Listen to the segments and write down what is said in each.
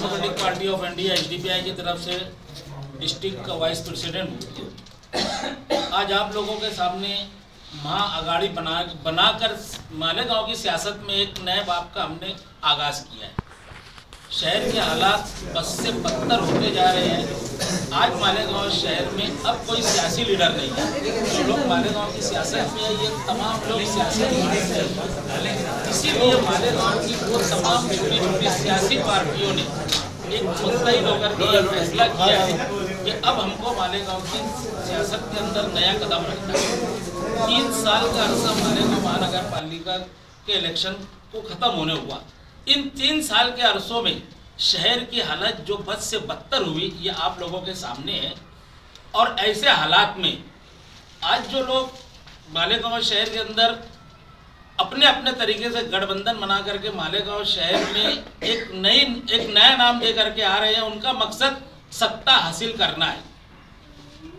Democratic party of India SDPI की तरफ से डिस्ट्रिक्ट का वाइस प्रेसिडेंट हूँ। आज आप लोगों के सामने महाअगाड़ी बनाकर मालेगांव की सियासत में एक नए बाब का हमने आगाज़ किया है। शहर के हालात बस से बदतर होते जा रहे हैं। आज मालेगांव शहर में अब कोई सियासी लीडर नहीं है। जो लोग मालेगांव की सियासत में है, ये तमाम लोग सियासी लीडर हैं। इसीलिए मालेगांव की वो तमाम छोटी छोटी सियासी पार्टियों ने एक मुस्तैद होकर के यह फैसला किया है कि अब हमको मालेगांव की सियासत के अंदर नया कदम रखना है। 3 साल का अरसा मालेगांव महानगर पालिका के इलेक्शन को ख़त्म होने हुआ। इन 3 साल के अरसों में शहर की हालत जो बद से बदतर हुई, ये आप लोगों के सामने है। और ऐसे हालात में आज जो लोग मालेगांव शहर के अंदर अपने अपने तरीके से गठबंधन बना करके मालेगांव शहर में एक नया नाम दे करके आ रहे हैं, उनका मकसद सत्ता हासिल करना है।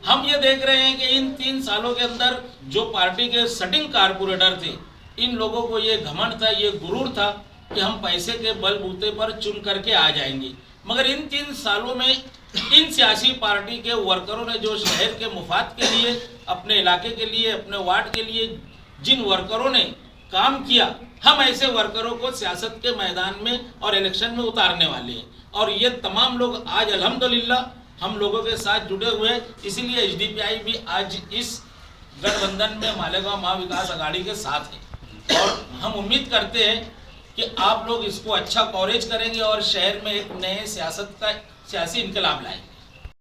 हम ये देख रहे हैं कि इन 3 सालों के अंदर जो पार्टी के सिटिंग कारपोरेटर थे, इन लोगों को ये घमंड था, ये गुरूर था कि हम पैसे के बलबूते पर चुन करके आ जाएंगे। मगर इन 3 सालों में इन सियासी पार्टी के वर्करों ने जो शहर के मुफाद के लिए, अपने इलाके के लिए, अपने वार्ड के लिए जिन वर्करों ने काम किया, हम ऐसे वर्करों को सियासत के मैदान में और इलेक्शन में उतारने वाले हैं। और ये तमाम लोग आज अल्हम्दुलिल्लाह हम लोगों के साथ जुड़े हुए हैं। इसीलिए एसडीपीआई भी आज इस गठबंधन में मालेगांव महाविकास अघाड़ी के साथ है। और हम उम्मीद करते हैं कि आप लोग इसको अच्छा कवरेज करेंगे और शहर में एक नए सियासी इनकलाब लाएंगे।